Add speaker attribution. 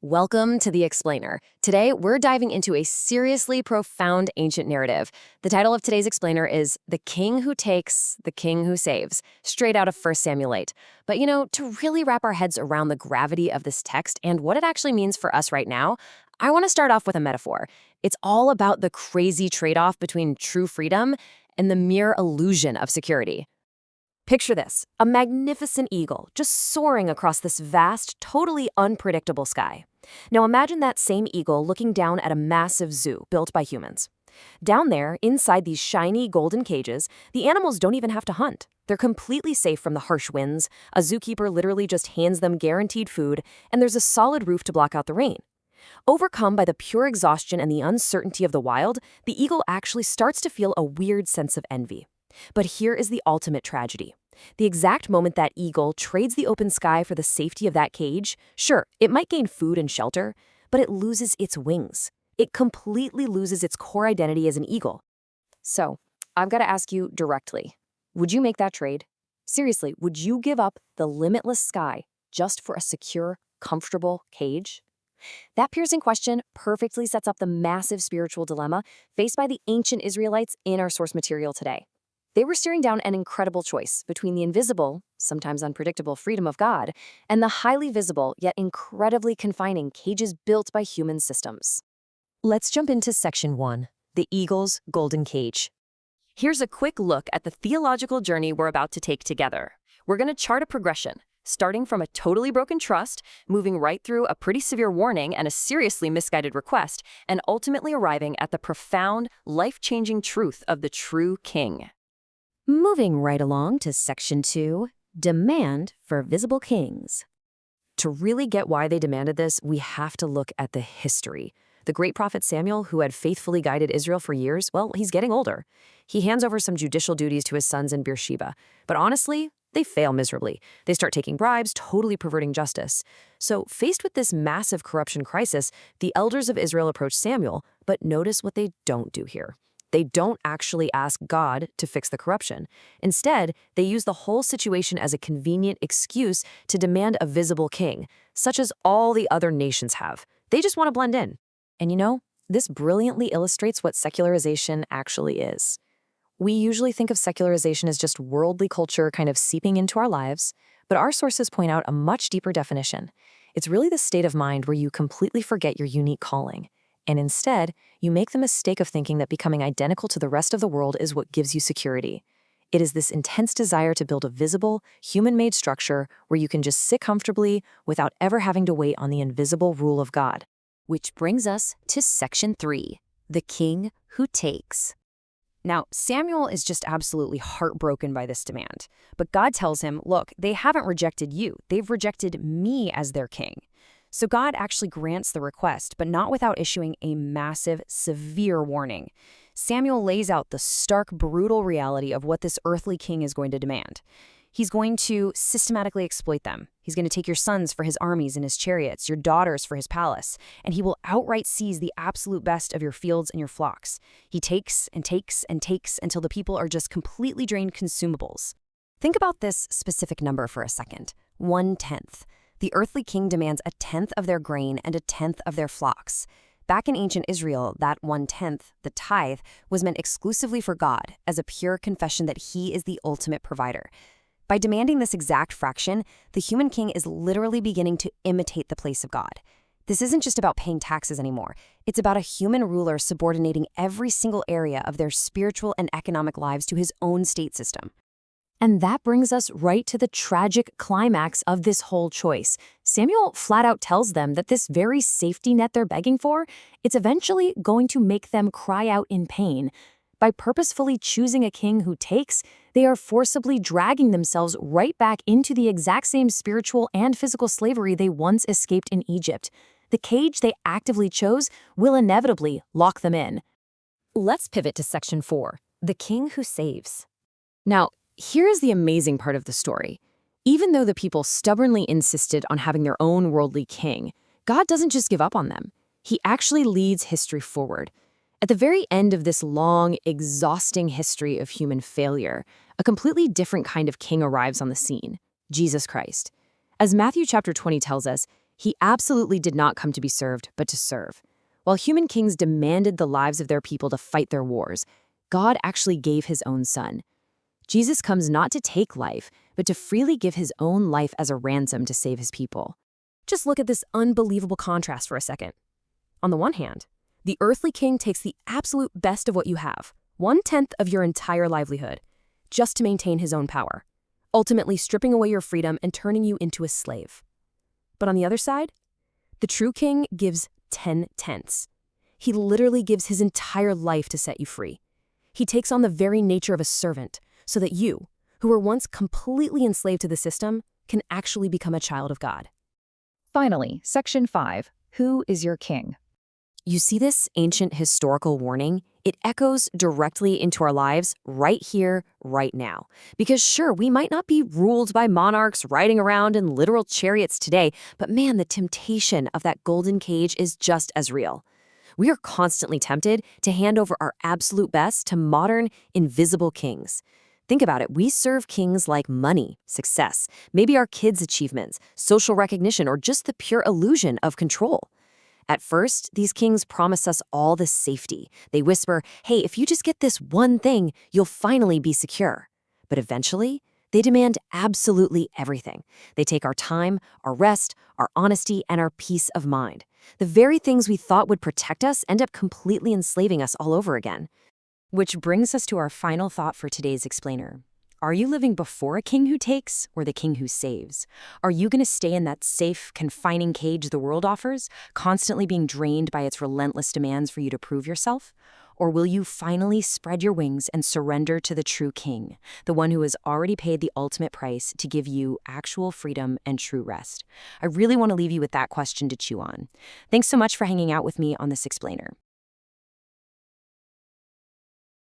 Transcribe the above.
Speaker 1: Welcome to The Explainer. Today, we're diving into a seriously profound ancient narrative. The title of today's explainer is The King Who Takes, the King Who Saves, straight out of 1 Samuel 8. But to really wrap our heads around the gravity of this text and what it actually means for us right now, I want to start off with a metaphor. It's all about the crazy trade-off between true freedom and the mere illusion of security. Picture this, a magnificent eagle just soaring across this vast, totally unpredictable sky. Now imagine that same eagle looking down at a massive zoo built by humans. Down there, inside these shiny golden cages, the animals don't even have to hunt. They're completely safe from the harsh winds, a zookeeper literally just hands them guaranteed food, and there's a solid roof to block out the rain. Overcome by the pure exhaustion and the uncertainty of the wild, the eagle actually starts to feel a weird sense of envy. But here is the ultimate tragedy. The exact moment that eagle trades the open sky for the safety of that cage, sure, it might gain food and shelter, but it loses its wings. It completely loses its core identity as an eagle. So, I've got to ask you directly, would you make that trade? Seriously, would you give up the limitless sky just for a secure, comfortable cage? That piercing question perfectly sets up the massive spiritual dilemma faced by the ancient Israelites in our source material today. They were staring down an incredible choice between the invisible, sometimes unpredictable freedom of God, and the highly visible yet incredibly confining cages built by human systems. Let's jump into Section 1, the Eagle's Golden Cage. Here's a quick look at the theological journey we're about to take together. We're going to chart a progression, starting from a totally broken trust, moving right through a pretty severe warning and a seriously misguided request, and ultimately arriving at the profound, life-changing truth of the true king. Moving right along to Section 2, Demand for Visible Kings. To really get why they demanded this, we have to look at the history. The great prophet Samuel, who had faithfully guided Israel for years, well, he's getting older. He hands over some judicial duties to his sons in Beersheba. But honestly, they fail miserably. They start taking bribes, totally perverting justice. So, faced with this massive corruption crisis, the elders of Israel approach Samuel, but notice what they don't do here. They don't actually ask God to fix the corruption. Instead, they use the whole situation as a convenient excuse to demand a visible king, such as all the other nations have. They just want to blend in. And this brilliantly illustrates what secularization actually is. We usually think of secularization as just worldly culture kind of seeping into our lives, but our sources point out a much deeper definition. It's really the state of mind where you completely forget your unique calling. And instead, you make the mistake of thinking that becoming identical to the rest of the world is what gives you security. It is this intense desire to build a visible, human-made structure where you can just sit comfortably without ever having to wait on the invisible rule of God. Which brings us to Section 3, the King Who Takes. Now, Samuel is just absolutely heartbroken by this demand. But God tells him, look, they haven't rejected you. They've rejected me as their king. So God actually grants the request, but not without issuing a massive, severe warning. Samuel lays out the stark, brutal reality of what this earthly king is going to demand. He's going to systematically exploit them. He's going to take your sons for his armies and his chariots, your daughters for his palace, and he will outright seize the absolute best of your fields and your flocks. He takes and takes and takes until the people are just completely drained consumables. Think about this specific number for a second, 1/10. The earthly king demands 1/10 of their grain and 1/10 of their flocks. Back in ancient Israel, that 1/10, the tithe, was meant exclusively for God as a pure confession that he is the ultimate provider. By demanding this exact fraction, the human king is literally beginning to imitate the place of God. This isn't just about paying taxes anymore. It's about a human ruler subordinating every single area of their spiritual and economic lives to his own state system. And that brings us right to the tragic climax of this whole choice. Samuel flat out tells them that this very safety net they're begging for, it's eventually going to make them cry out in pain. By purposefully choosing a king who takes, they are forcibly dragging themselves right back into the exact same spiritual and physical slavery they once escaped in Egypt. The cage they actively chose will inevitably lock them in. Let's pivot to Section 4, the King Who Saves. Now, here is the amazing part of the story. Even though the people stubbornly insisted on having their own worldly king, God doesn't just give up on them. He actually leads history forward. At the very end of this long, exhausting history of human failure, a completely different kind of king arrives on the scene, Jesus Christ. As Matthew chapter 20 tells us, He absolutely did not come to be served, but to serve. While human kings demanded the lives of their people to fight their wars, God actually gave his own son. Jesus comes not to take life, but to freely give his own life as a ransom to save his people. Just look at this unbelievable contrast for a second. On the one hand, the earthly king takes the absolute best of what you have, 1/10 of your entire livelihood, just to maintain his own power, ultimately stripping away your freedom and turning you into a slave. But on the other side, the true king gives 10/10. He literally gives his entire life to set you free. He takes on the very nature of a servant so that you, who were once completely enslaved to the system, can actually become a child of God.
Speaker 2: Finally, Section 5. Who is your king?
Speaker 1: You see this ancient historical warning? It echoes directly into our lives right here, right now. Because sure, we might not be ruled by monarchs riding around in literal chariots today, but man, the temptation of that golden cage is just as real. We are constantly tempted to hand over our absolute best to modern, invisible kings. Think about it. We serve kings like money, success, maybe our kids' achievements, social recognition, or just the pure illusion of control. At first, these kings promise us all this safety. They whisper, hey, if you just get this one thing, you'll finally be secure. But eventually, they demand absolutely everything. They take our time, our rest, our honesty, and our peace of mind. The very things we thought would protect us end up completely enslaving us all over again. Which brings us to our final thought for today's explainer. Are you living before a king who takes or the king who saves? Are you going to stay in that safe, confining cage the world offers, constantly being drained by its relentless demands for you to prove yourself? Or will you finally spread your wings and surrender to the true king, the one who has already paid the ultimate price to give you actual freedom and true rest? I really want to leave you with that question to chew on. Thanks so much for hanging out with me on this explainer.